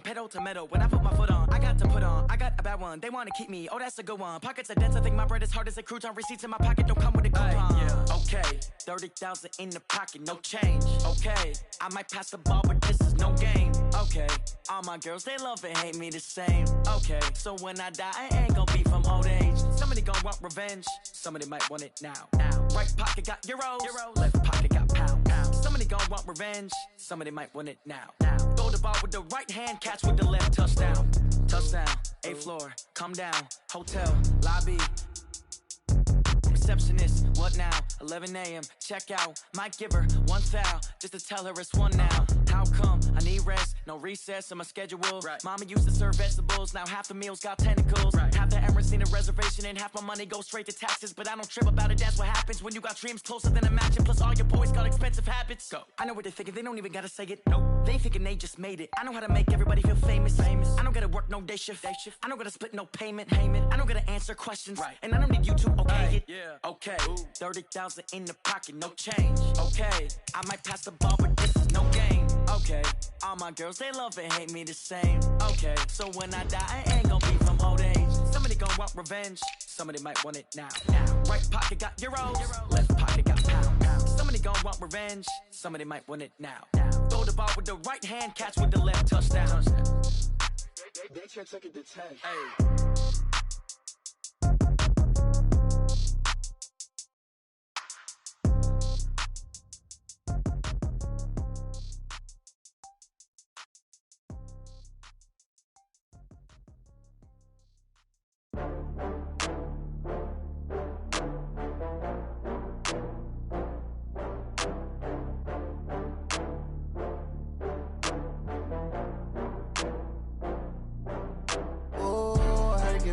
on, pedal to metal. When I put my foot on, I got to put on. I got a bad one, they want to keep me. Oh, that's a good one. Pockets are dense, I think my bread is hard as a crouton. Receipts in my pocket don't come with a coupon. Yeah. Okay, 30,000 in the pocket, no change. Okay, I might pass the ball, but this is no game. Okay, all my girls, they love and hate me the same. Okay, so when I die, I ain't gonna be from old age. Somebody gonna want revenge, somebody might want it now. Right pocket got euros, left pocket got pound. Somebody gonna want revenge, somebody might want it now. Throw the ball with the right hand, catch with the left, touchdown. Touchdown, 8th floor, come down, hotel, lobby. Receptionist, what now? 11 a.m. check out. Might give her one foul just to tell her it's one now. How come? I need rest, no recess in my schedule. Right. Mama used to serve vegetables, now half the meals got tentacles. Right. Half the Emirates need a reservation and half my money goes straight to taxes. But I don't trip about it, that's what happens when you got dreams closer than a match. And plus all your boys got expensive habits. Go. I know what they're thinking, they don't even gotta say it. Nope. They thinking they just made it. I know how to make everybody feel famous. I don't gotta work no day shift. I don't gotta split no payment. I don't gotta answer questions. Right. And I don't need you to okay it. Yeah. Okay, 30,000 in the pocket, no change. Okay, I might pass the ball, but this is no game. Okay, all my girls, they love and hate me the same. Okay, so when I die, I ain't gonna be from old age. Somebody gonna want revenge, somebody might want it now. Right pocket got euros, left pocket got pound. Somebody gonna want revenge, somebody might want it now. Throw the ball with the right hand, catch with the left, touchdown. They can't take it to 10. Hey.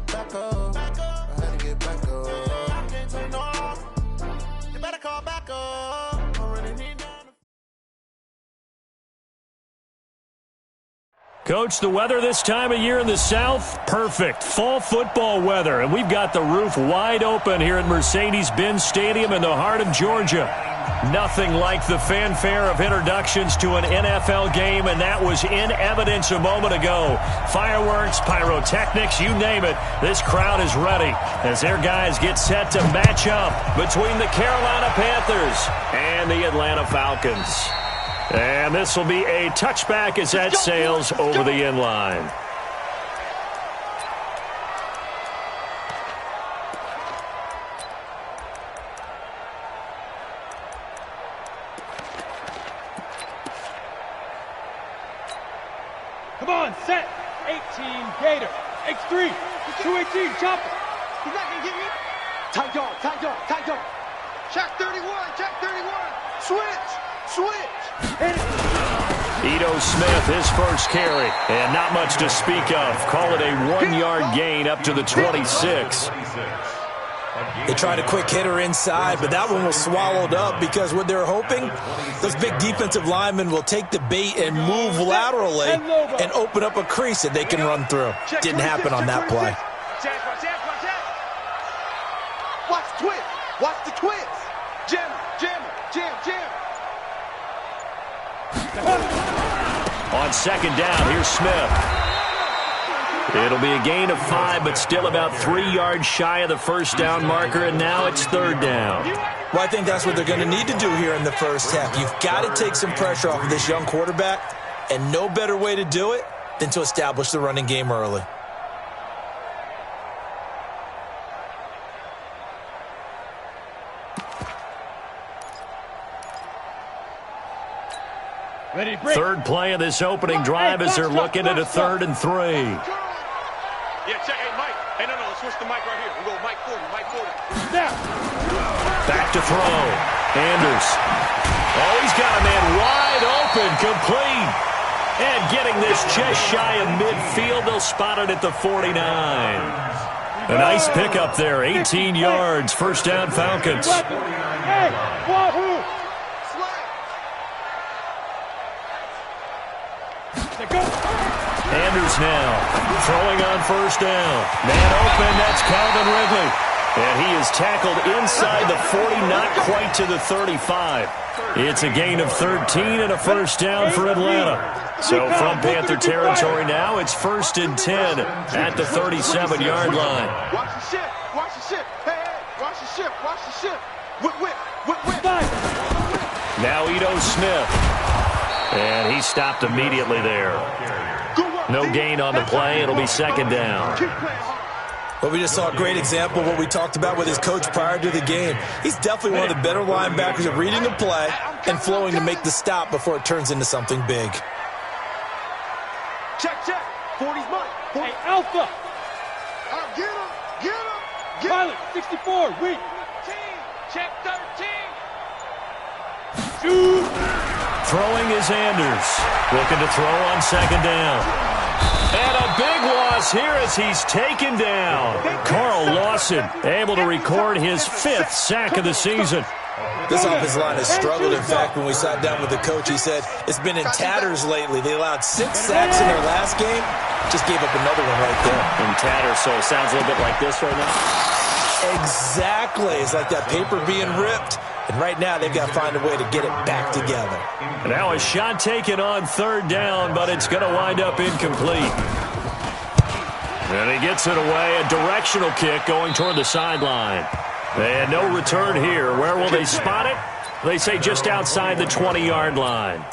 Back up. I had to get back up. I can't take no loss. You better call back up. Already need down. Coach, the weather this time of year in the South, perfect. Fall football weather, and we've got the roof wide open here at Mercedes-Benz Stadium in the heart of Georgia. Nothing like the fanfare of introductions to an NFL game, and that was in evidence a moment ago. Fireworks, pyrotechnics, you name it. This crowd is ready as their guys get set to match up between the Carolina Panthers and the Atlanta Falcons. And this will be a touchback as that sails over the end line. Come on, set. 18, Gator. X3, 218, chopper. He's not going to get me. Tight dog, tight dog, tight dog. Check 31, check 31. Switch. Ito Smith, his first carry, and not much to speak of. Call it a 1-yard gain up to the 26. They tried a quick hitter inside, but that one was swallowed up because what they're hoping, those big defensive linemen will take the bait and move laterally and open up a crease that they can run through. Didn't happen on that play. Watch the twist. Watch the twist. Jam. On second down, here's Smith. It'll be a gain of 5, but still about 3 yards shy of the first down marker, and now it's third down. Well, I think that's what they're going to need to do here in the first half. You've got to take some pressure off of this young quarterback, and no better way to do it than to establish the running game early. Third play of this opening drive as they're looking at a 3rd and 3. Yeah, check. Hey, Mike. Hey, no, let's switch the mic right here. We go Mike 40. Now. Back to throw. Anders. Oh, he's got a man wide open, complete. And getting this just shy of midfield, they'll spot it at the 49. A nice pickup there, 18 yards, first down Falcons. Hey, wahoo! Anders now throwing on first down. Man open, that's Calvin Ridley. And he is tackled inside the 40, not quite to the 35. It's a gain of 13 and a first down for Atlanta. So from Panther territory now, it's 1st and 10 at the 37-yard line. Watch the ship. Watch the ship. Hey, watch the ship. Watch the ship. Whip. Now Ito Smith. And he stopped immediately there. No gain on the play. It'll be 2nd down. Well, we just saw a great example of what we talked about with his coach prior to the game. He's definitely one of the better linebackers at reading the play and flowing to make the stop before it turns into something big. Check. 40's mine. Hey, Alpha. Get him. Pilot, 64, weak. Check 13. Shoot. Throwing is Anders. Looking to throw on 2nd down. And a big loss here as he's taken down. Carl Lawson able to record his 5th sack of the season. This offensive line has struggled. In fact, when we sat down with the coach, he said it's been in tatters lately. They allowed 6 sacks in their last game. Just gave up another one right there. In tatters, so it sounds a little bit like this right now? Exactly. It's like that paper being ripped. And right now, they've got to find a way to get it back together. Now a shot taken on 3rd down, but it's going to wind up incomplete. And he gets it away. A directional kick going toward the sideline. And no return here. Where will they spot it? They say just outside the 20-yard line.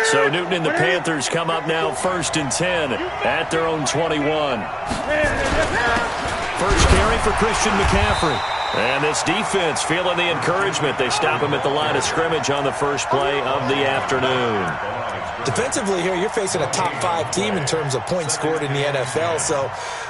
So Newton and the Panthers come up now 1st and 10 at their own 21. First carry for Christian McCaffrey. And this defense feeling the encouragement. They stop him at the line of scrimmage on the first play of the afternoon. Defensively here, you're facing a top 5 team in terms of points scored in the NFL. So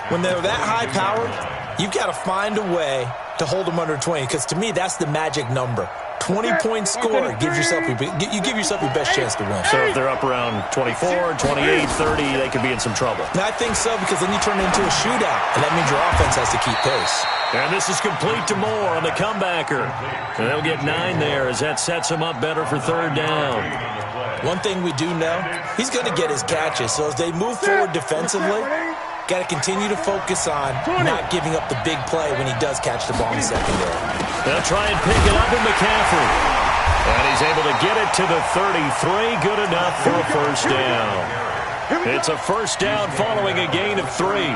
when they're that high-powered, you've got to find a way to hold them under 20. Because to me, that's the magic number. 20-point score gives yourself you give yourself your best chance to win. So if they're up around 24, 28, 30, they could be in some trouble. And I think so, because then you turn it into a shootout, and that means your offense has to keep pace. And this is complete to Moore on the comebacker. And they'll get 9 there as that sets him up better for 3rd down. One thing we do know, he's going to get his catches. So as they move forward defensively, got to continue to focus on not giving up the big play when he does catch the ball in the secondary. They'll try and pick it up in McCaffrey. And he's able to get it to the 33. Good enough for a 1st down. It's a 1st down following a gain of 3.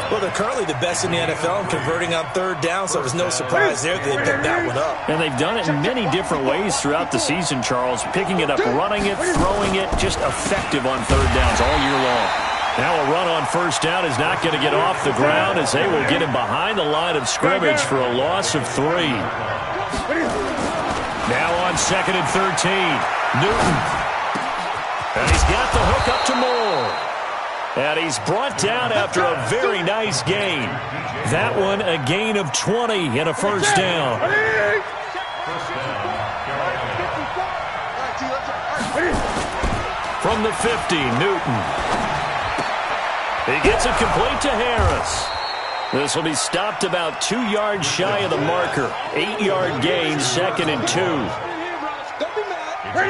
Well, they're currently the best in the NFL in converting on 3rd down, so it was no surprise there that they picked that one up. And they've done it in many different ways throughout the season, Charles. Picking it up, running it, throwing it, just effective on 3rd downs all year long. Now a run on 1st down is not going to get off the ground as they will get him behind the line of scrimmage for a loss of 3. Now on 2nd and 13, Newton. And he's got the hook up to Moore. And he's brought down after a very nice gain. That one a gain of 20 and a 1st down. From the 50, Newton. He gets it complete to Harris. This will be stopped about 2 yards shy of the marker. 8-yard gain, 2nd and 2.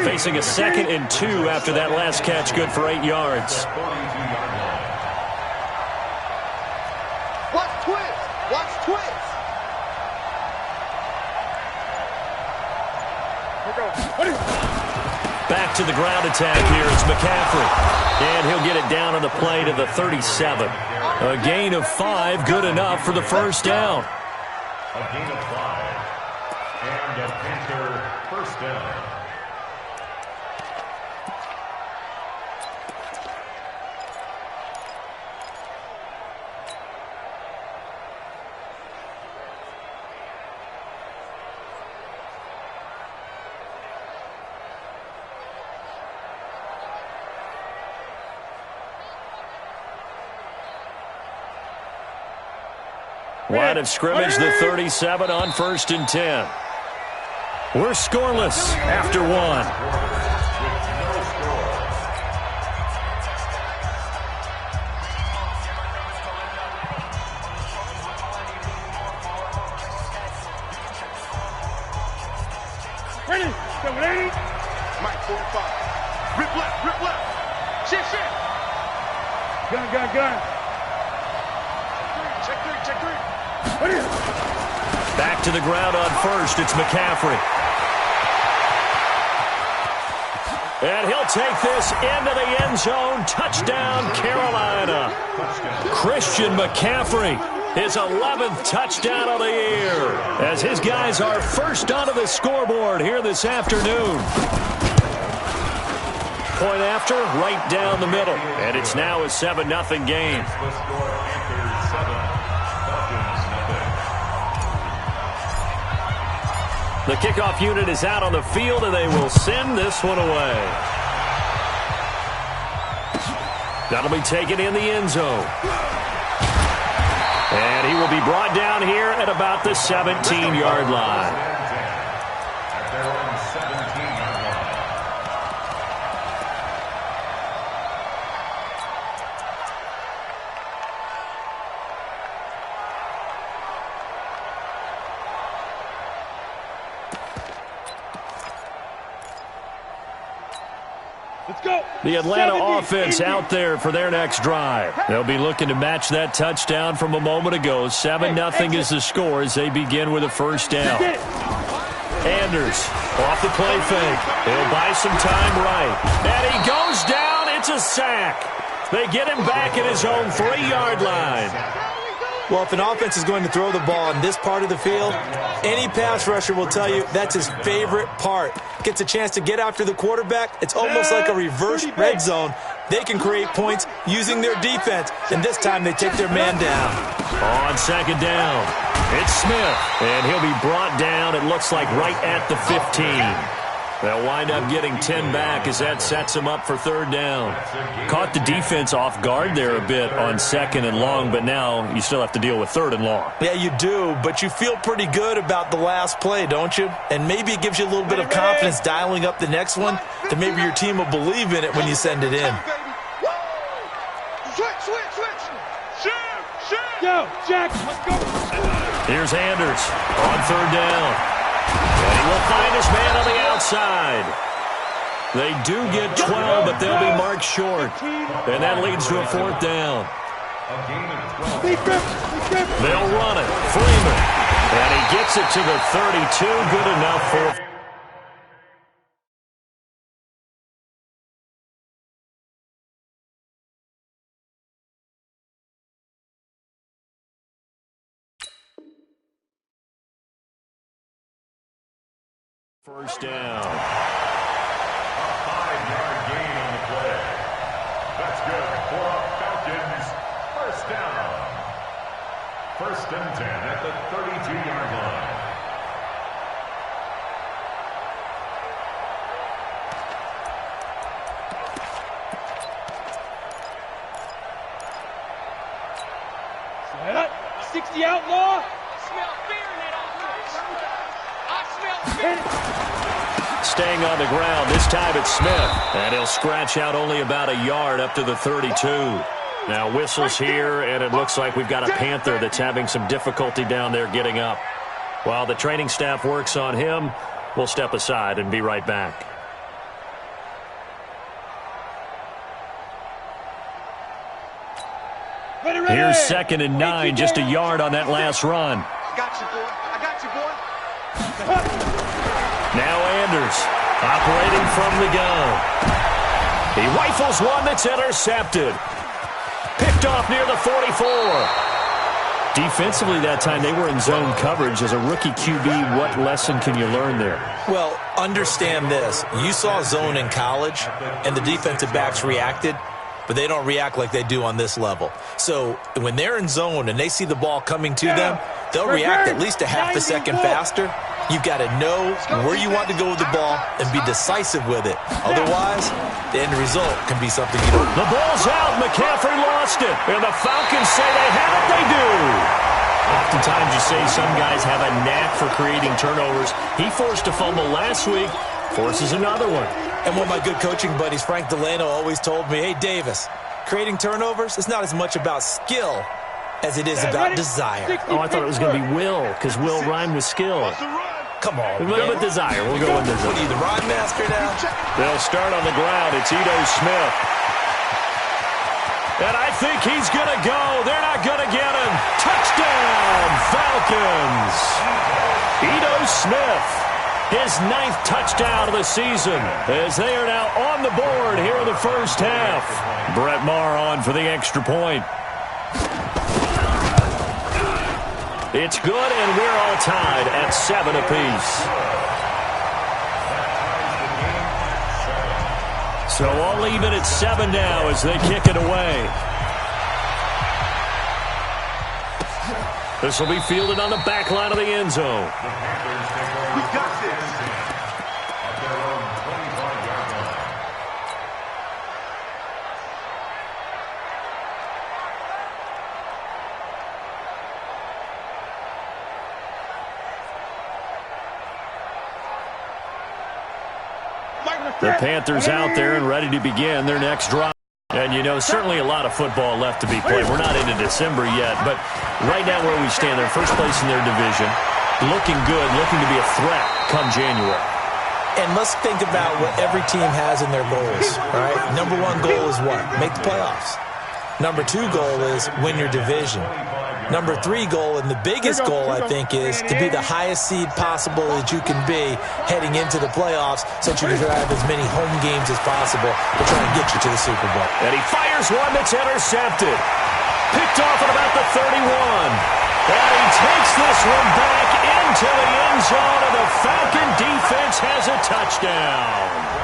Facing a 2nd and 2 after that last catch, good for 8 yards. Watch twist. Watch twist. Back to the ground attack here. It's McCaffrey. And he'll get it down on the play to the 37. A gain of 5, good enough for the 1st down. A gain of 5. And a Panther 1st down. Line of scrimmage, the 37 on 1st and 10. We're scoreless after 1. Ready? Mike 45. Rip left, rip left. Shit. Gun. Check three. Back to the ground on first. It's McCaffrey. And he'll take this into the end zone. Touchdown, Carolina. Christian McCaffrey, his 11th touchdown of the year, as his guys are first onto the scoreboard here this afternoon. Point after, right down the middle. And it's now a 7-0 game. The kickoff unit is out on the field, and they will send this one away. That'll be taken in the end zone. And he will be brought down here at about the 17-yard line. The Atlanta offense out there for their next drive. They'll be looking to match that touchdown from a moment ago. 7-0 is the score as they begin with a first down. Anders off the play fake. He'll buy some time right. And he goes down. It's a sack. They get him back at his own 3-yard line. Well, if an offense is going to throw the ball in this part of the field, any pass rusher will tell you that's his favorite part. Gets a chance to get after the quarterback. It's almost like a reverse red zone. They can create points using their defense, and this time they take their man down. On second down, it's Smith, and he'll be brought down, it looks like, right at the 15. They'll wind up getting 10 back as that sets them up for third down. Caught the defense off guard there a bit on second and long, but now you still have to deal with third and long. Yeah, you do, but you feel pretty good about the last play, don't you? And maybe it gives you a little bit of confidence dialing up the next one, that maybe your team will believe in it when you send it in. Go, Jack, let's go. Here's Anders on third down. And he will find his man on the outside. They do get 12, but they'll be marked short. And that leads to a fourth down. They'll run it. Freeman. And he gets it to the 32. Good enough for first down. A 5-yard gain on the play. That's good for Falcons. First down. 1st and 10 at the 32-yard line. Set up. 60 outlaw. Smell fear in that Staying on the ground, this time it's Smith. And he'll scratch out only about a yard up to the 32. Now whistles here, and it looks like we've got a Panther that's having some difficulty down there getting up. While the training staff works on him, we'll step aside and be right back. Here's 2nd and 9, just a yard on that last run. Got you, boy. I got you, boy. Now Anders operating from the gun. He rifles one that's intercepted. Picked off near the 44. Defensively that time, they were in zone coverage. As a rookie QB, what lesson can you learn there? Well, understand this. You saw zone in college, and the defensive backs reacted, but they don't react like they do on this level. So when they're in zone and they see the ball coming to them, they'll react at least a half a second faster. You've got to know where you want to go with the ball and be decisive with it. Otherwise, the end result can be something you don't. The ball's out. McCaffrey lost it. And the Falcons say they have it. They do. Oftentimes you say some guys have a knack for creating turnovers. He forced a fumble last week, forces another one. And one of my good coaching buddies, Frank Delano, always told me, hey, Davis, creating turnovers is not as much about skill as it is about desire. Oh, I thought it was going to be will, because will rhyme with skill. Come on, man. With desire. We'll go with desire. What are you, the rhyme master now? They'll start on the ground. It's Ito Smith. And I think he's going to go. They're not going to get him. Touchdown, Falcons. Ito Smith, his 9th touchdown of the season, as they are now on the board here in the first half. Brett Maher on for the extra point. It's good, and we're all tied at 7 apiece. So all even at 7 now as they kick it away. This will be fielded on the back line of the end zone. We got this. At their own 25-yard line. The Panthers out there and ready to begin their next drive. And, you know, certainly a lot of football left to be played. We're not into December yet, but right now where we stand, they're first place in their division, looking good, looking to be a threat come January. And let's think about what every team has in their goals, all right? Number 1 goal is what? Make the playoffs. Number 2 goal is win your division. Number 3 goal, and the biggest goal, I think, is to be the highest seed possible that you can be heading into the playoffs so that you can have as many home games as possible to try and get you to the Super Bowl. And he fires one that's intercepted. Picked off at about the 31. And he takes this one back into the end zone, and the Falcon defense has a touchdown.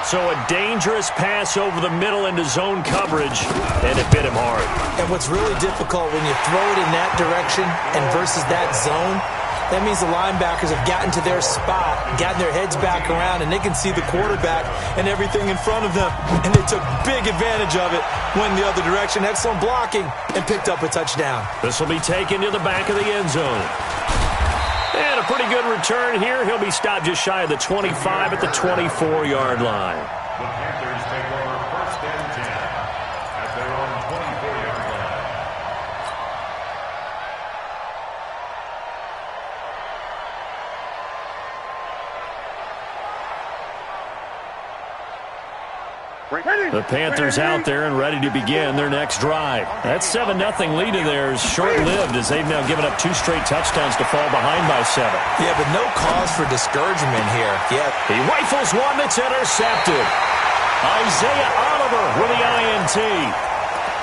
So a dangerous pass over the middle into zone coverage, and it bit him hard. And what's really difficult when you throw it in that direction and versus that zone, that means the linebackers have gotten to their spot, gotten their heads back around, and they can see the quarterback and everything in front of them. And they took big advantage of it, went the other direction, excellent blocking, and picked up a touchdown. This will be taken to the back of the end zone. And a pretty good return here. He'll be stopped just shy of the 25 at the 24-yard line. The Panthers take over 1st and 10 at their own 24-yard line. The Panthers out there and ready to begin their next drive. That 7-0 lead of theirs short-lived as they've now given up 2 straight touchdowns to fall behind by 7. Yeah, but no cause for discouragement here. Yeah. He rifles one that's intercepted. Isaiah Oliver with the INT.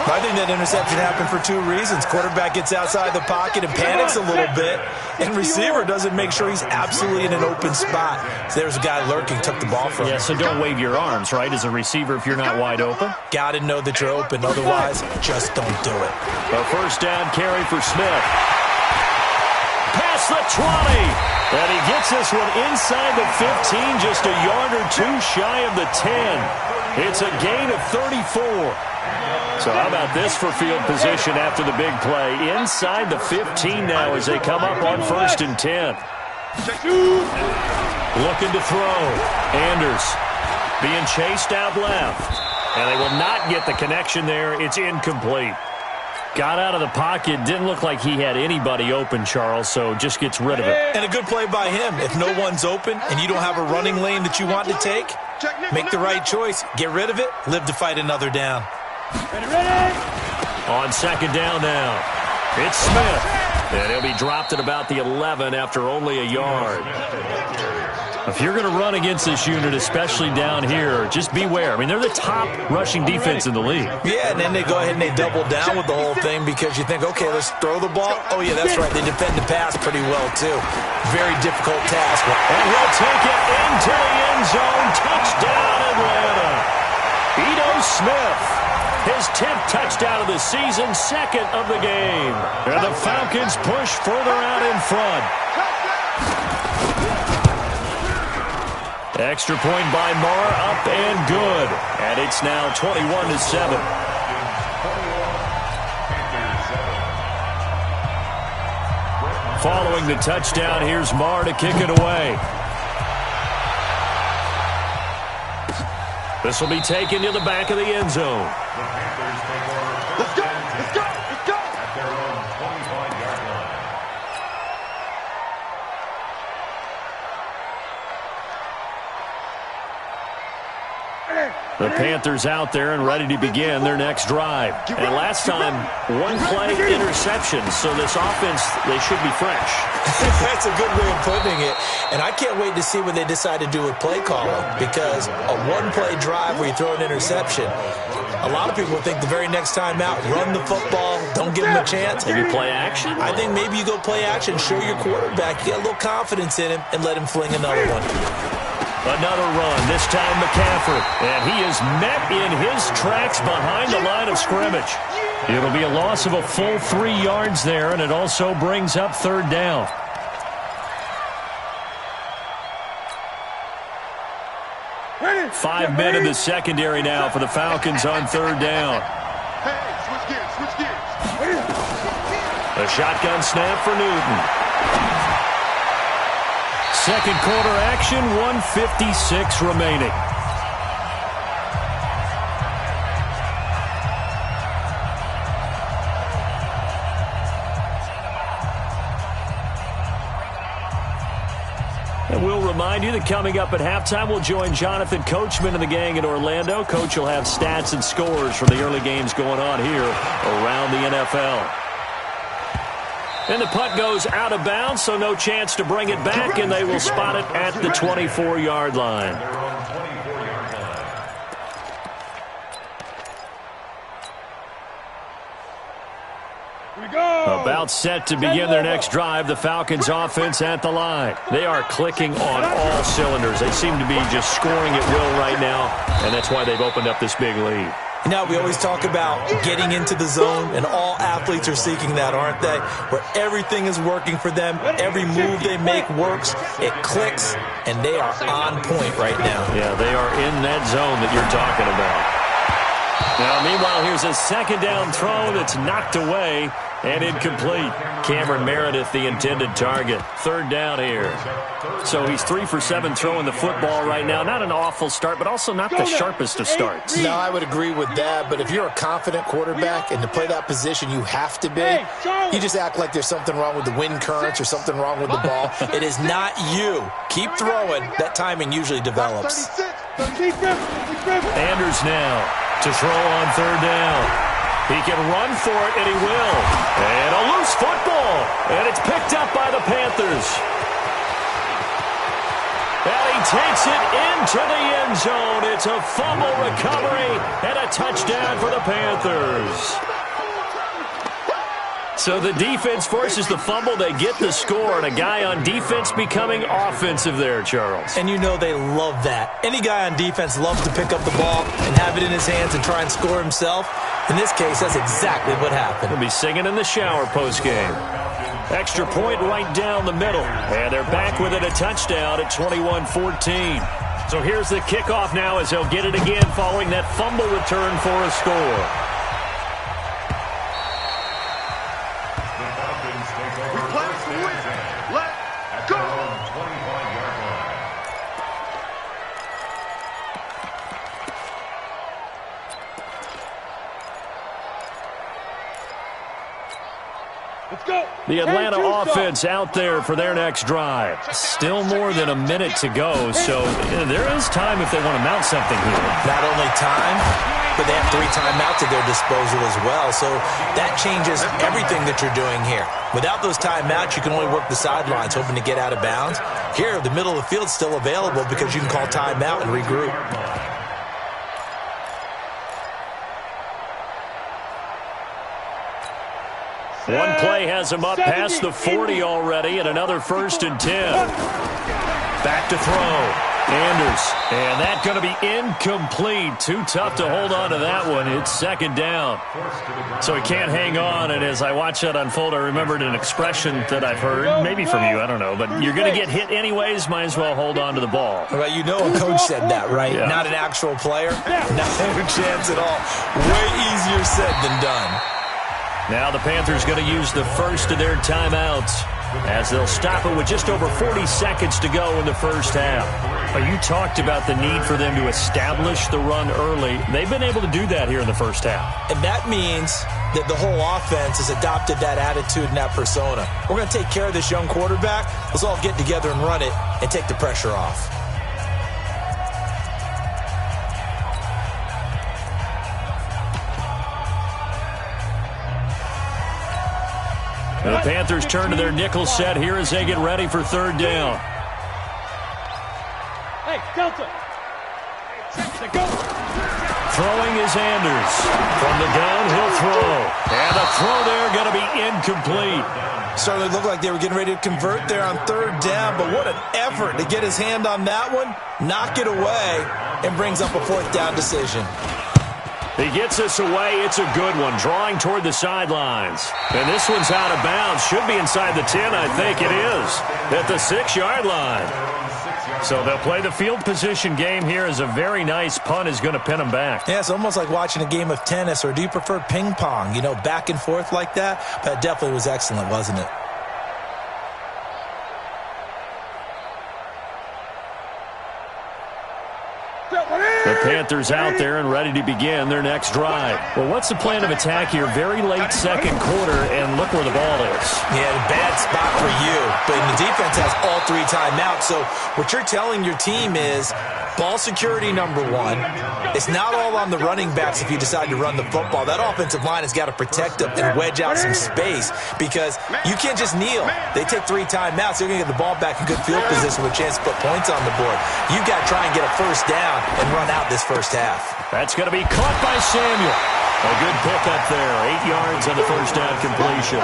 I think that interception happened for 2 reasons. Quarterback gets outside the pocket and panics a little bit, and receiver doesn't make sure he's absolutely in an open spot. So there's a guy lurking, took the ball from him. Yeah, so don't wave your arms, right, as a receiver if you're not wide open. Got to know that you're open. Otherwise, just don't do it. A first down carry for Smith. Past the 20. And he gets this one inside the 15, just a yard or 2 shy of the 10. It's a gain of 34. So how about this for field position after the big play? Inside the 15 now as they come up on 1st and 10. Looking to throw. Anders being chased out left. And they will not get the connection there. It's incomplete. Got out of the pocket. Didn't look like he had anybody open, Charles, so just gets rid of it. And a good play by him. If no one's open and you don't have a running lane that you want to take, make the right choice. Get rid of it. Live to fight another down. On 2nd down now, it's Smith. And he'll be dropped at about the 11 after only a yard. If you're going to run against this unit, especially down here, just beware. I mean, they're the top rushing defense in the league. Yeah, and then they go ahead and they double down with the whole thing because you think, okay, let's throw the ball. Oh, yeah, that's right. They defend the pass pretty well, too. Very difficult task. And he'll take it into the end zone. Touchdown, Atlanta. Ito Smith. His 10th touchdown of the season, 2nd of the game. And the Falcons push further out in front. Extra point by Maher, up and good. And it's now 21-7. Following the touchdown, here's Maher to kick it away. This will be taken to the back of the end zone. Let's go! Let's go! Let's go! At their own 25-yard line. The Panthers out there and ready to begin their next drive. And last time, one play interception. So this offense, they should be fresh. That's a good way of putting it. And I can't wait to see what they decide to do with play calling, because a one-play drive where you throw an interception, a lot of people think the very next time out, run the football, don't give them a chance. Maybe play action? I think maybe you go play action, show your quarterback, you get a little confidence in him, and let him fling another one. Another run, this time McCaffrey. And he is met in his tracks behind the line of scrimmage. It'll be a loss of a full 3 yards there, and it also brings up third down. Ready. 5 men in the secondary now for the Falcons on third down. Hey, switch gears, switch gears. A shotgun snap for Newton. Second quarter action, 1:56 remaining. And we'll remind you that coming up at halftime, we'll join Jonathan Coachman and the gang in Orlando. Coach will have stats and scores from the early games going on here around the NFL. And the punt goes out of bounds, so no chance to bring it back, and they will spot it at the 24-yard line. About set to begin their next drive, the Falcons offense at the line. They are clicking on all cylinders. They seem to be just scoring at will right now, and that's why they've opened up this big lead. You know, we always talk about getting into the zone, and all athletes are seeking that, aren't they? Where everything is working for them, every move they make works, it clicks, and they are on point right now. Yeah, they are in that zone that you're talking about. Now, meanwhile, here's a second down throw that's knocked away and incomplete. Cameron Meredith, the intended target. Third down here. So he's 3 for 7 throwing the football right now. Not an awful start, but also not the sharpest of starts. No, I would agree with that. But if you're a confident quarterback and to play that position, you have to be. You just act like there's something wrong with the wind currents or something wrong with the ball. It is not you. Keep throwing. That timing usually develops. Anders now to throw on third down. He can run for it, and he will. And a loose football. And it's picked up by the Panthers. And he takes it into the end zone. It's a fumble recovery and a touchdown for the Panthers. So the defense forces the fumble. They get the score, and a guy on defense becoming offensive there, Charles. And you know they love that. Any guy on defense loves to pick up the ball and have it in his hands and try and score himself. In this case, that's exactly what happened. He'll be singing in the shower postgame. Extra point right down the middle. And they're back with it, a touchdown at 21-14. So here's the kickoff now as they'll get it again following that fumble return for a score. The Atlanta offense out there for their next drive. Still more than a minute to go, so there is time if they want to mount something here. Not only time, but they have 3 timeouts at their disposal as well, so that changes everything that you're doing here. Without those timeouts, you can only work the sidelines, hoping to get out of bounds. Here, the middle of the field's still available because you can call timeout and regroup. One play has him up past the 40 already, and another 1st and 10. Back to throw. Anders. And that's going to be incomplete. Too tough to hold on to that one. It's second down. So he can't hang on. And as I watch that unfold, I remembered an expression that I've heard, maybe from you, I don't know. But you're going to get hit anyways, might as well hold on to the ball. Well, you know a coach said that, right? Yeah. Not an actual player. Not a chance at all. Way easier said than done. Now the Panthers going to use the first of their timeouts as they'll stop it with just over 40 seconds to go in the first half. You talked about the need for them to establish the run early. They've been able to do that here in the first half. And that means that the whole offense has adopted that attitude and that persona. We're going to take care of this young quarterback. Let's all get together and run it and take the pressure off. The Panthers turn to their nickel set here as they get ready for third down. Hey, Delta. Go. Throwing is Anders. From the gun, he'll throw. And the throw there going to be incomplete. Certainly looked like they were getting ready to convert there on third down, but what an effort to get his hand on that one, knock it away, and brings up a fourth down decision. He gets this away. It's a good one, drawing toward the sidelines. And this one's out of bounds. Should be inside the 10, I think it is, at the 6-yard line. So they'll play the field position game here as a very nice punt is going to pin them back. Yeah, it's almost like watching a game of tennis, or do you prefer ping pong, you know, back and forth like that? But it definitely was excellent, wasn't it? The Panthers out there and ready to begin their next drive. Well, what's the plan of attack here? Very late second quarter, and look where the ball is. Yeah, bad spot for you. But the defense has all 3 timeouts. So what you're telling your team is ball security number 1. It's not all on the running backs if you decide to run the football. That offensive line has got to protect them and wedge out some space because you can't just kneel. They take 3 timeouts. They're going to get the ball back in good field position with a chance to put points on the board. You've got to try and get a first down and run out this first half. That's going to be caught by Samuel. A good pickup there. 8 yards on the first down completion.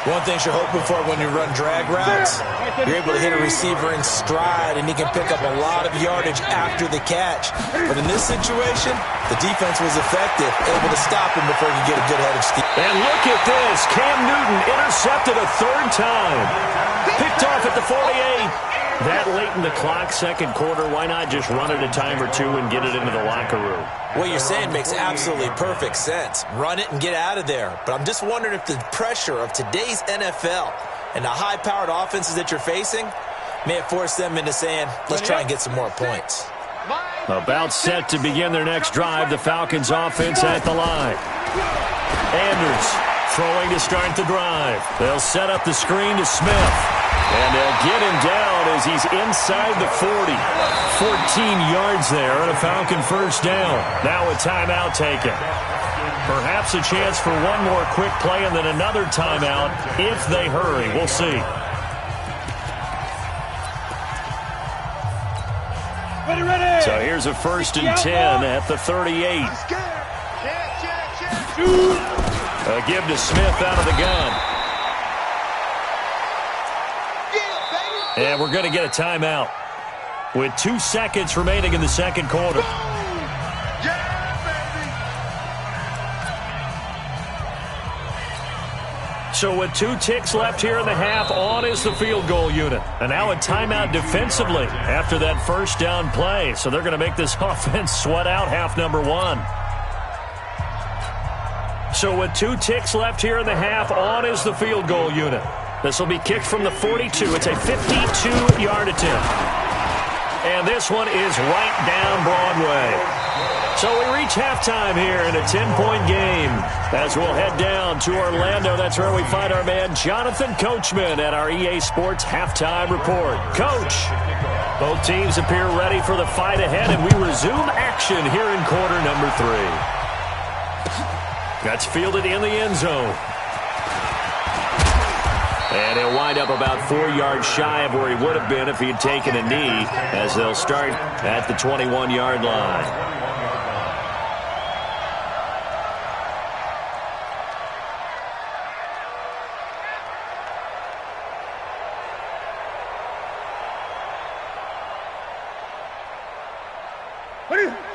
One thing you're hoping for when you run drag routes, you're able to hit a receiver in stride, and he can pick up a lot of yardage after the catch. But in this situation, the defense was effective, able to stop him before he could get a good head of steam. And look at this. Cam Newton intercepted a 3rd time. Picked off at the 48. That late in the clock, second quarter, why not just run it a time or two and get it into the locker room? What you're saying makes absolutely perfect sense. Run it and get out of there. But I'm just wondering if the pressure of today's NFL and the high-powered offenses that you're facing may have forced them into saying, let's try and get some more points. About set to begin their next drive, the Falcons offense at the line. Anders throwing to start the drive. They'll set up the screen to Smith. And they'll get him down as he's inside the 40. 14 yards there and a Falcon first down. Now a timeout taken. Perhaps a chance for one more quick play and then another timeout if they hurry. We'll see. Ready. So here's a 1st and 10 at the 38. A give to Smith out of the gun. And we're going to get a timeout with 2 seconds remaining in the second quarter. So with 2 ticks left here in the half, on is the field goal unit. And now a timeout defensively after that first down play. So they're going to make this offense sweat out half number 1. So with 2 ticks left here in the half, on is the field goal unit. This will be kicked from the 42. It's a 52-yard attempt. And this one is right down Broadway. So we reach halftime here in a 10-point game as we'll head down to Orlando. That's where we find our man Jonathan Coachman at our EA Sports Halftime Report. Coach, both teams appear ready for the fight ahead, and we resume action here in quarter number 3. That's fielded in the end zone. And he'll wind up about 4 yards shy of where he would have been if he had taken a knee, as they'll start at the 21-yard line.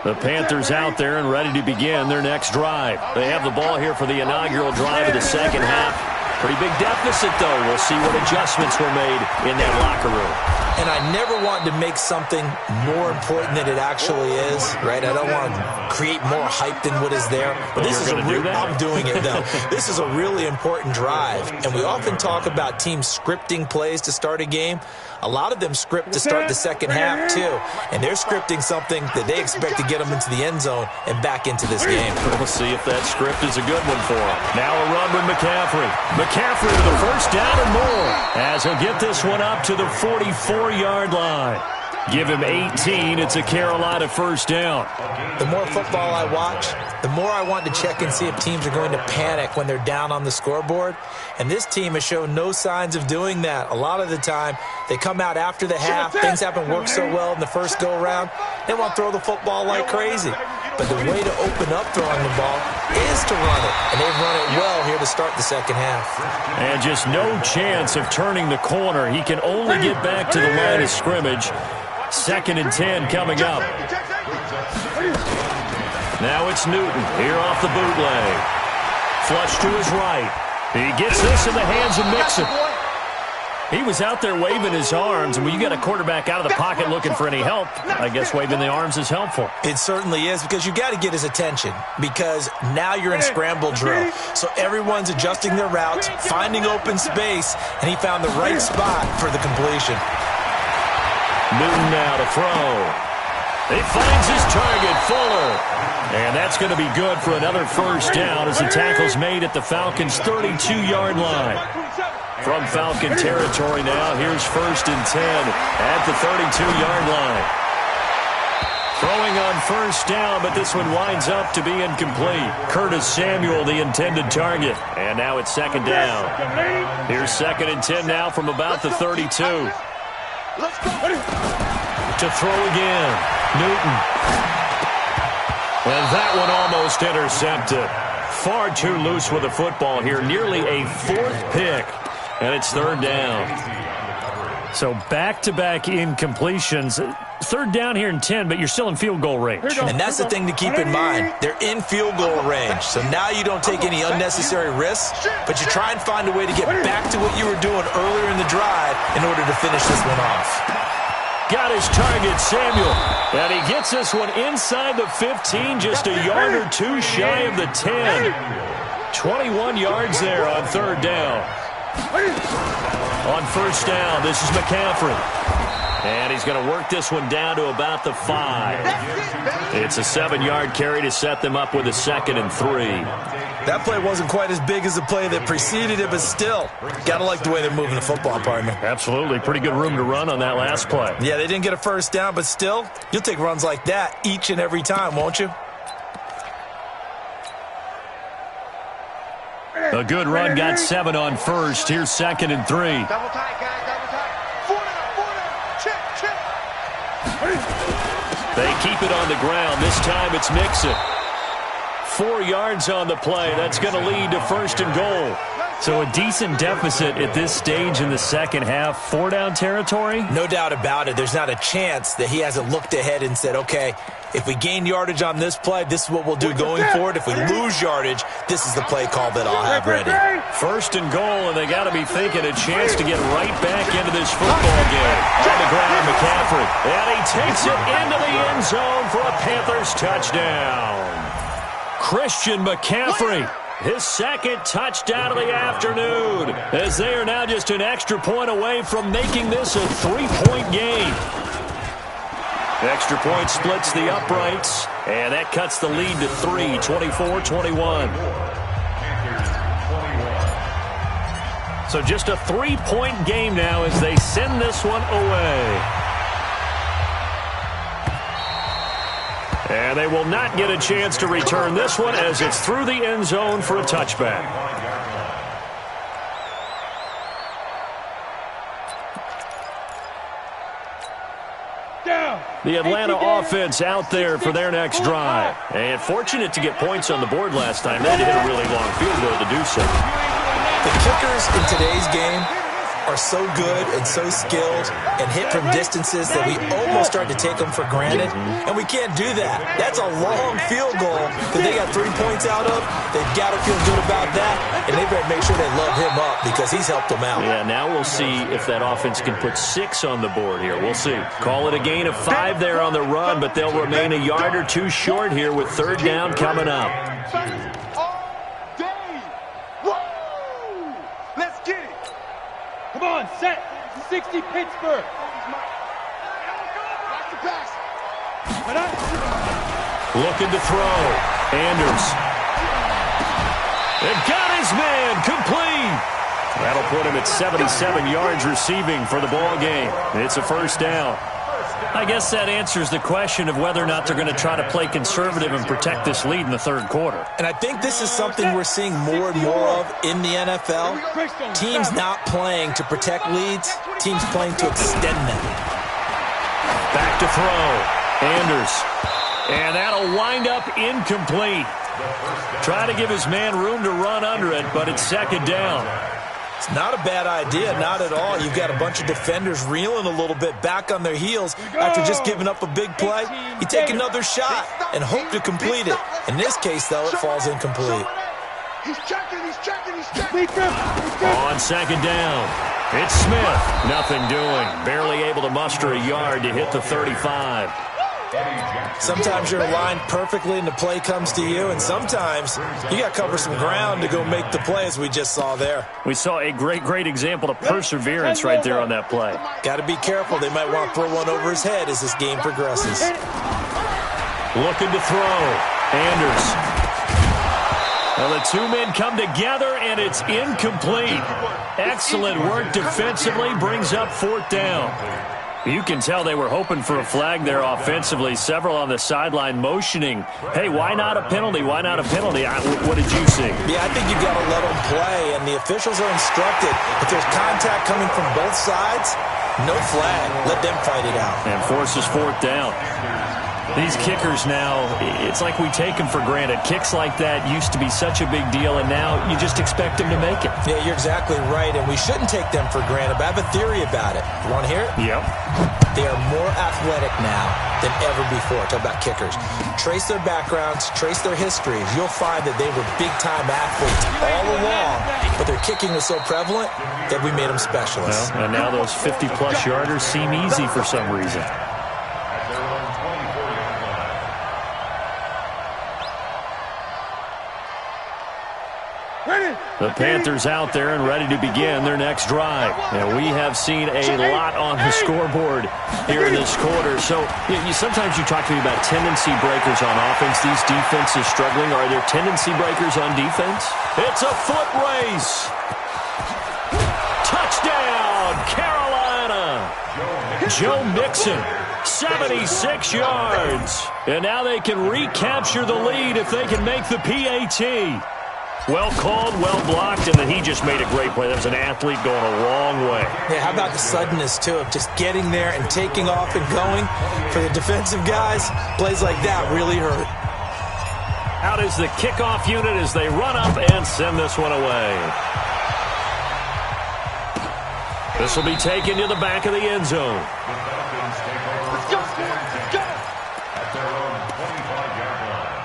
The Panthers out there and ready to begin their next drive. They have the ball here for the inaugural drive of the second half. Pretty big deficit, though. We'll see what adjustments were made in that locker room. And I never want to make something more important than it actually is, right? I don't want to create more hype than what is there. But this is I'm doing it, though. This is a really important drive. And we often talk about teams scripting plays to start a game. A lot of them script to start the second half, too. And they're scripting something that they expect to get them into the end zone and back into this game. We'll see if that script is a good one for them. Now a run with McCaffrey. McCaffrey with the first down and more as he'll get this one up to the 44-yard line. Give him 18. It's a Carolina first down. The more football I watch, the more I want to check and see if teams are going to panic when they're down on the scoreboard. And this team has shown no signs of doing that. A lot of the time, they come out after the half. Things haven't worked so well in the first go-around. They want to throw the football like crazy. But the way to open up throwing the ball is to run it. And they've run it well here to start the second half. And just no chance of turning the corner. He can only get back to the line of scrimmage. 2nd and 10 coming up. Now it's Newton here off the bootleg. Flush to his right. He gets this in the hands of Mixon. He was out there waving his arms, and when you got a quarterback out of the pocket looking for any help, I guess waving the arms is helpful. It certainly is, because you got to get his attention, because now you're in scramble drill. So everyone's adjusting their routes, finding open space, and he found the right spot for the completion. Newton now to throw. He finds his target, Fuller. And that's going to be good for another first down as the tackle's made at the Falcons' 32-yard line. From Falcon territory now, here's 1st and 10 at the 32-yard line. Throwing on first down, but this one winds up to be incomplete. Curtis Samuel, the intended target. And now it's 2nd down. Here's 2nd and 10 now from about the 32. To throw again, Newton. And that one almost intercepted. Far too loose with the football here. Nearly a 4th pick. And it's 3rd down. So back-to-back incompletions. 3rd down here in 10, but you're still in field goal range. And that's the thing to keep in mind. They're in field goal range. So now you don't take any unnecessary risks, but you try and find a way to get back to what you were doing earlier in the drive in order to finish this one off. Got his target, Samuel. And he gets this one inside the 15, just a yard or two shy of the 10. 21 yards there on 3rd down. On first down, this is McCaffrey. And he's going to work this one down to about the 5. It's a 7-yard carry to set them up with a 2nd and 3. That play wasn't quite as big as the play that preceded it, but still, got to like the way they're moving the football, partner. Absolutely. Pretty good room to run on that last play. Yeah, they didn't get a first down, but still, you'll take runs like that each and every time, won't you? A good run, got 7 on first. Here's 2nd and 3. Double tight, guys, double tight. 4 down, check. They keep it on the ground. This time it's Mixon. 4 yards on the play. That's going to lead to 1st and goal. So a decent deficit at this stage in the second half. 4-down territory? No doubt about it. There's not a chance that he hasn't looked ahead and said, okay, if we gain yardage on this play, this is what we'll do going forward. If we lose yardage, this is the play call that I'll have ready. 1st and goal, and they got to be thinking a chance to get right back into this football game. On the ground, McCaffrey. And he takes it into the end zone for a Panthers touchdown. Christian McCaffrey, his 2nd touchdown of the afternoon, as they are now just an extra point away from making this a 3-point game. Extra point splits the uprights, and that cuts the lead to 3, 24-21. So just a 3-point game now as they send this one away. And they will not get a chance to return this one as it's through the end zone for a touchback. The Atlanta offense out there for their next drive. And fortunate to get points on the board last time. They had to hit a really long field goal to do so. The kickers in today's game are so good and so skilled and hit from distances that we almost start to take them for granted, and we can't do that. That's a long field goal that they got 3 points out of. They've got to feel good about that, and they better make sure they love him up because he's helped them out. Yeah, now we'll see if that offense can put 6 on the board here. We'll see. Call it a gain of 5 there on the run, but they'll remain a yard or two short here with 3rd down coming up. Come on, set. 60 Pittsburgh. Looking to throw. Anders. And got his man complete. That'll put him at 77 yards receiving for the ball game. It's a 1st down. I guess that answers the question of whether or not they're going to try to play conservative and protect this lead in the third quarter. And I think this is something we're seeing more and more of in the NFL. Teams not playing to protect leads, teams playing to extend them. Back to throw. Anders. And that'll wind up incomplete. Try to give his man room to run under it, but it's second down. It's not a bad idea, not at all. You've got a bunch of defenders reeling a little bit back on their heels after just giving up a big play. You take another shot and hope to complete it. In this case, though, it falls incomplete. He's checking, he's checking, he's checking. On second down, it's Smith. Nothing doing. Barely able to muster a yard to hit the 35. Sometimes you're lined perfectly and the play comes to you, and sometimes you got to cover some ground to go make the play, as we just saw there. We saw a great example of perseverance right there on that play. Got to be careful. They might want to throw one over his head as this game progresses. Looking to throw. Anders. Well, the two men come together, and it's incomplete. Excellent work defensively, brings up fourth down. You can tell they were hoping for a flag there offensively. Several on the sideline motioning, hey, why not a penalty? Why not a penalty? What did you see? Yeah, I think you've got to let them play, and the officials are instructed. If there's contact coming from both sides, no flag. Let them fight it out. And forces fourth down. These kickers now, it's like we take them for granted. Kicks like that used to be such a big deal, and now you just expect them to make it. Yeah, you're exactly right, and we shouldn't take them for granted, but I have a theory about it. You want to hear it? Yep. They are more athletic now than ever before. Talk about kickers. Trace their backgrounds, trace their histories. You'll find that they were big-time athletes all along, but their kicking was so prevalent that we made them specialists. Well, and now those 50-plus yarders seem easy for some reason. The Panthers out there and ready to begin their next drive. And we have seen a lot on the scoreboard here in this quarter. So sometimes you talk to me about tendency breakers on offense. These defenses struggling. Are there tendency breakers on defense? It's a foot race. Touchdown, Carolina. Joe Mixon, 76 yards. And now they can recapture the lead if they can make the PAT. Well called, well blocked, and then he just made a great play. That was an athlete going a long way. Yeah, how about the suddenness, too, of just getting there and taking off and going? For the defensive guys, plays like that really hurt. Out is the kickoff unit as they run up and send this one away. This will be taken to the back of the end zone. Let's go, let's go. At their own 25-yard line.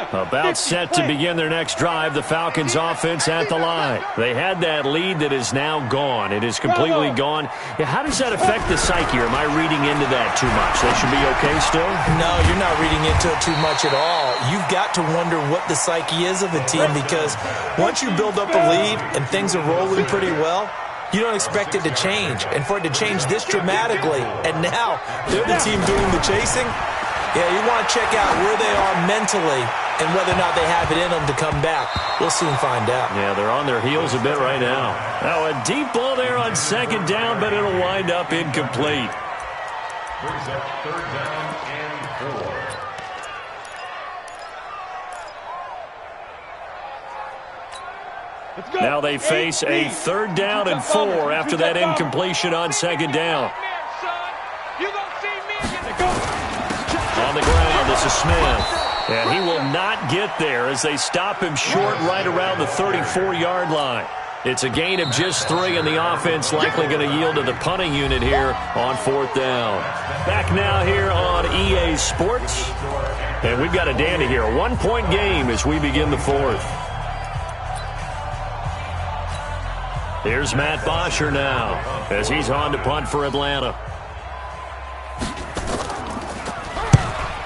About set to begin their next drive, the Falcons offense at the line. They had that lead that is now gone. It is completely gone. Yeah, how does that affect the psyche? Or am I reading into that too much? They should be okay still? No, you're not reading into it too much at all. You've got to wonder what the psyche is of a team, because once you build up a lead and things are rolling pretty well, you don't expect it to change. And for it to change this dramatically, and now they're the team doing the chasing, yeah, you want to check out where they are mentally and whether or not they have it in them to come back. We'll soon find out. Yeah, they're on their heels a bit right now. Now a deep ball there on second down, but it'll wind up incomplete. Brings up third down and 4. Now they face a third down and 4 after that incompletion on second down. On the ground, this is Smith. And he will not get there as they stop him short right around the 34-yard line. It's a gain of just 3, and the offense likely going to yield to the punting unit here on fourth down. Back now here on EA Sports. And we've got a dandy here. A 1-point game as we begin the fourth. Here's Matt Bosher now as he's on to punt for Atlanta.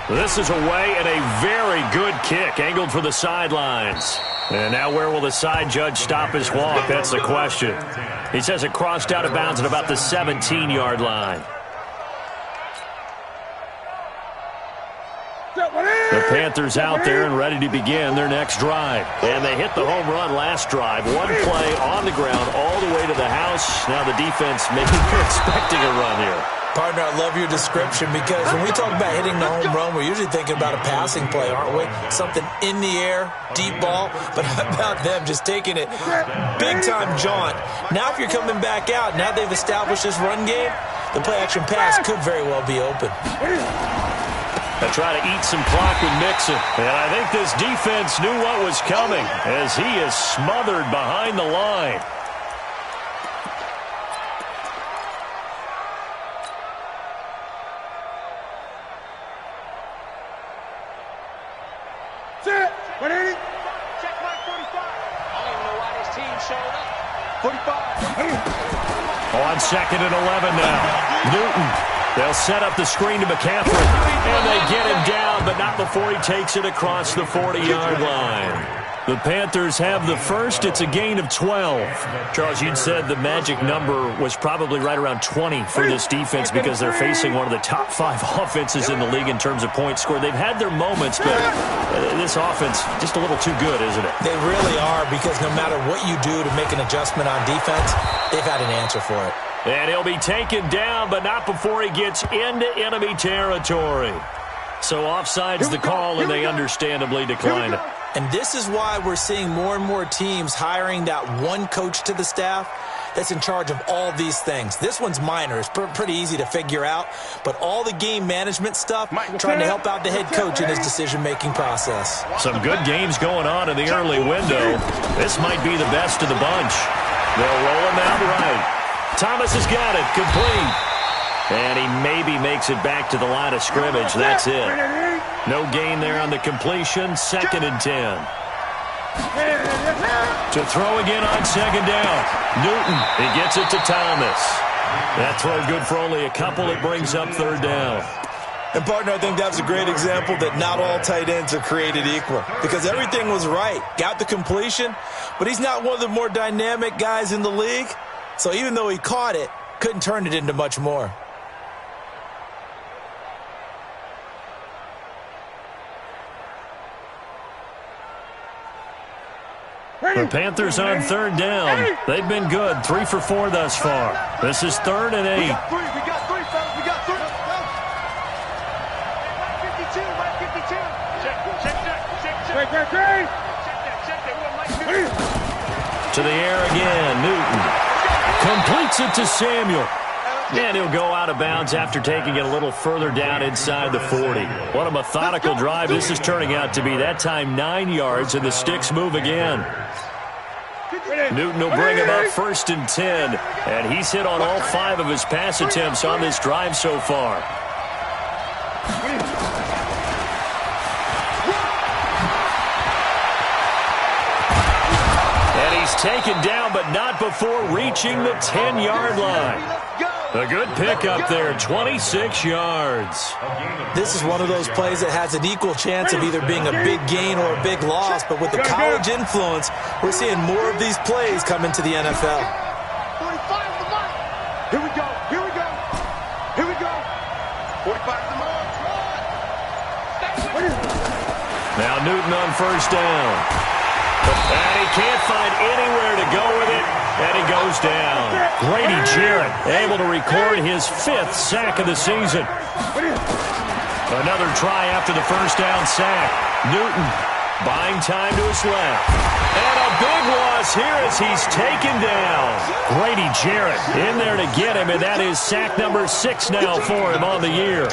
This is away and a very good kick, angled for the sidelines. And now where will the side judge stop his walk? That's the question. He says it crossed out of bounds at about the 17-yard line. The Panthers out there and ready to begin their next drive. And they hit the home run last drive. One play on the ground all the way to the house. Now the defense maybe expecting a run here. Partner, I love your description because when we talk about hitting the home run, we're usually thinking about a passing play, aren't we? Something in the air, deep ball. But how about them just taking it big-time jaunt? Now if you're coming back out, now they've established this run game, the play-action pass could very well be open. They try to eat some clock with Mixon. And I think this defense knew what was coming as he is smothered behind the line. Set. 180. Check my 45. I don't even know why this team showed up. 45. On 2nd and 11 now. Newton. They'll set up the screen to McCaffrey. And they get him down, but not before he takes it across the 40-yard line. The Panthers have the first. It's a gain of 12. Charles, you'd said the magic number was probably right around 20 for this defense because they're facing one of the top 5 offenses in the league in terms of points scored. They've had their moments, but this offense just a little too good, isn't it? They really are because no matter what you do to make an adjustment on defense, they've had an answer for it. And he'll be taken down, but not before he gets into enemy territory. So offside's the call, and they understandably decline it. And this is why we're seeing more and more teams hiring that one coach to the staff that's in charge of all these things. This one's minor. It's pretty easy to figure out. But all the game management stuff, trying to help out the head coach in his decision-making process. Some good games going on in the early window. This might be the best of the bunch. They'll roll him out right. Thomas has got it. Complete. And he maybe makes it back to the line of scrimmage. That's it. No gain there on the completion. 2nd and 10. To throw again on 2nd down. Newton, he gets it to Thomas. That throw good for only a couple. It brings up 3rd down. And, partner, I think that's a great example that not all tight ends are created equal because everything was right. Got the completion, but he's not one of the more dynamic guys in the league. So even though he caught it, couldn't turn it into much more. The Panthers on 3rd down. They've been good. 3 for 4 thus far. This is 3rd and 8. We got 3, fellas. We got 3. 152. 152. Check. To the air again. Newton completes it to Samuel. And he'll go out of bounds after taking it a little further down inside the 40. What a methodical drive this is turning out to be. That time 9 yards, and the sticks move again. Newton will bring him up 1st and 10. And he's hit on all 5 of his pass attempts on this drive so far. And he's taken down, but not before reaching the 10-yard line. A good pickup there, 26 yards. This is one of those plays that has an equal chance of either being a big gain or a big loss, but with the college influence, we're seeing more of these plays come into the NFL. 45 Here we go. 45 Now Newton on 1st down. And he can't find anywhere to go with it. And he goes down. Grady Jarrett able to record his 5th sack of the season. Another try after the 1st down sack. Newton buying time to his left. And a big loss here as he's taken down. Grady Jarrett in there to get him, and that is sack number 6 now for him on the year.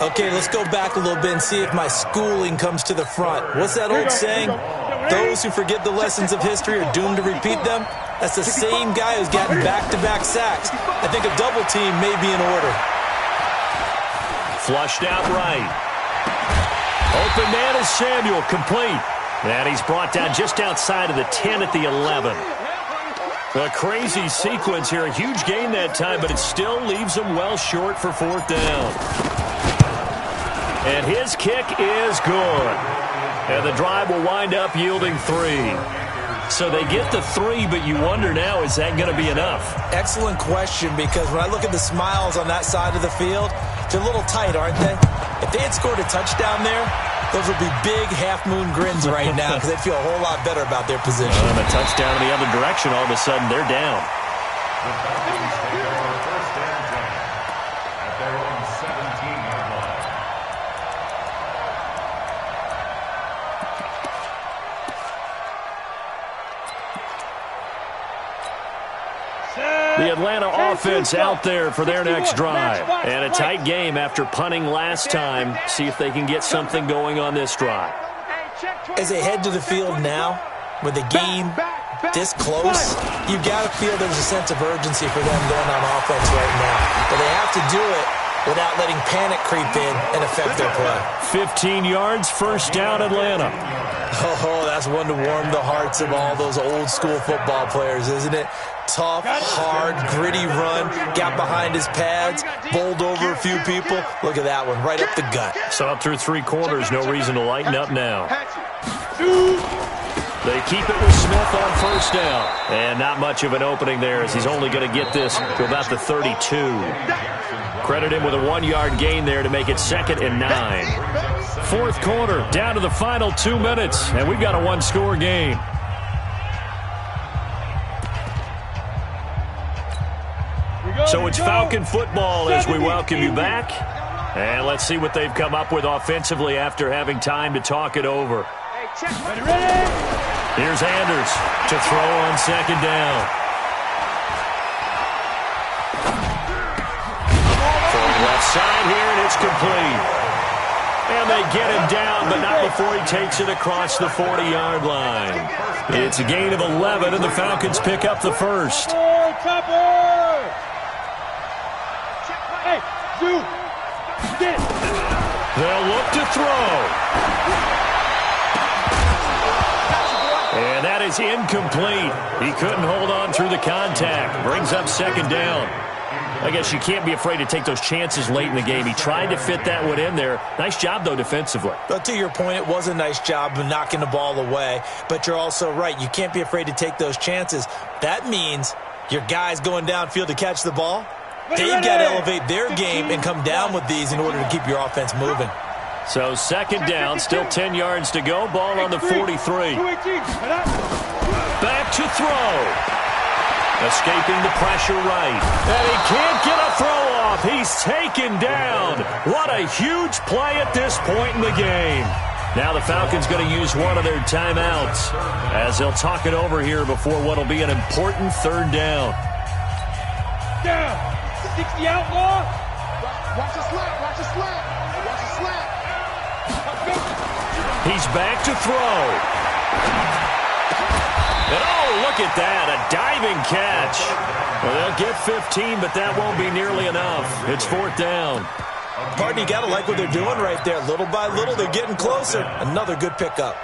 Okay, let's go back a little bit and see if my schooling comes to the front. What's that old saying? Those who forget the lessons of history are doomed to repeat them. That's the same guy who's gotten back-to-back sacks. I think a double team may be in order. Flushed out right. Open man is Samuel, complete. And he's brought down just outside of the 10 at the 11. A crazy sequence here. A huge gain that time, but it still leaves him well short for 4th down. And his kick is good. And the drive will wind up yielding 3. So they get the 3, but you wonder now, is that going to be enough? Excellent question, because when I look at the smiles on that side of the field, they're a little tight, aren't they? If they had scored a touchdown there, Those will be big half-moon grins right now because they feel a whole lot better about their position. And a touchdown in the other direction, all of a sudden they're down. The Falcons take over first and 10 at their own 17-yard line. The Atlanta offense out there for their next drive. And a tight game after punting last time. See if they can get something going on this drive. As they head to the field now, with the game this close, you've got to feel there's a sense of urgency for them going on offense right now. But they have to do it without letting panic creep in and affect their play. 15 yards, first down, Atlanta. Oh, that's one to warm the hearts of all those old-school football players, isn't it? Tough, hard, gritty run, got behind his pads, bowled over a few people. Look at that one, right up the gut. So up through 3 quarters, no reason to lighten up now. They keep it with Smith on first down. And not much of an opening there as he's only going to get this to about the 32. Credit him with a 1-yard gain there to make it 2nd and 9. Fourth quarter, down to the final 2 minutes, and we've got a 1-score game. So it's Falcon football as we welcome you back. And let's see what they've come up with offensively after having time to talk it over. Here's Anders to throw on 2nd down. From left side here, and it's complete. And they get him down, but not before he takes it across the 40-yard line. It's a gain of 11, and the Falcons pick up the first. They'll look to throw. And that is incomplete. He couldn't hold on through the contact. Brings up 2nd down. I guess you can't be afraid to take those chances late in the game. He tried to fit that one in there. Nice job, though, defensively. But to your point, it was a nice job of knocking the ball away. But you're also right. You can't be afraid to take those chances. That means your guys going downfield to catch the ball, they've got to elevate their game and come down with these in order to keep your offense moving. So 2nd down, still 10 yards to go. Ball on the 43. Back to throw. Escaping the pressure right. And he can't get a throw off. He's taken down. What a huge play at this point in the game. Now the Falcons going to use one of their timeouts as they'll talk it over here before what will be an important 3rd down. Down. 60 outlaw. Watch the slap. Watch the slap. Watch the slap. He's back to throw. And oh, look at that, a diving catch. Well, they'll get 15, but that won't be nearly enough. It's 4th down. Pardon, you got to like what they're doing right there. Little by little, they're getting closer. Another good pickup.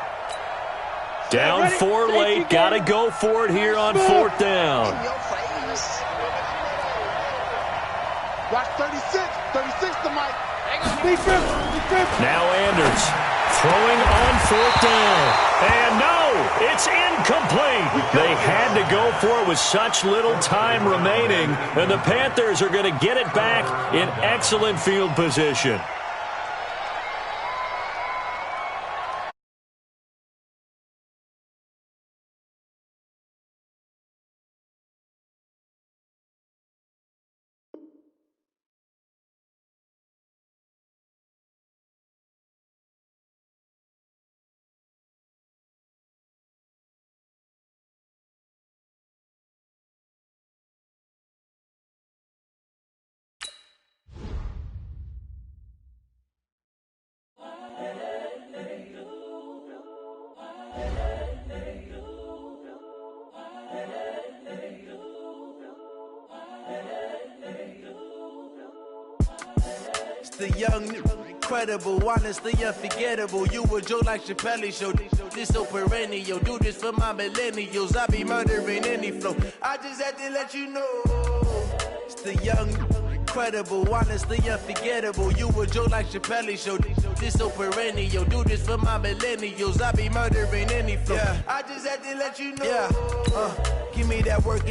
Down 4 late, got to go for it here on 4th down. Watch 36. 36 to Mike. Now Anders throwing on 4th down. And no, it's incomplete. They had to go for it with such little time remaining. And the Panthers are going to get it back in excellent field position. The young, incredible, honestly unforgettable. You a Joe like Chappelle show. This so perennial. Do this for my millennials. I be murdering any flow. I just had to let you know. It's the young, incredible, honestly unforgettable. You a Joe like Chappelle show. This so perennial. Do this for my millennials. I be murdering any flow. Yeah. I just had to let you know. Yeah. Give me that work.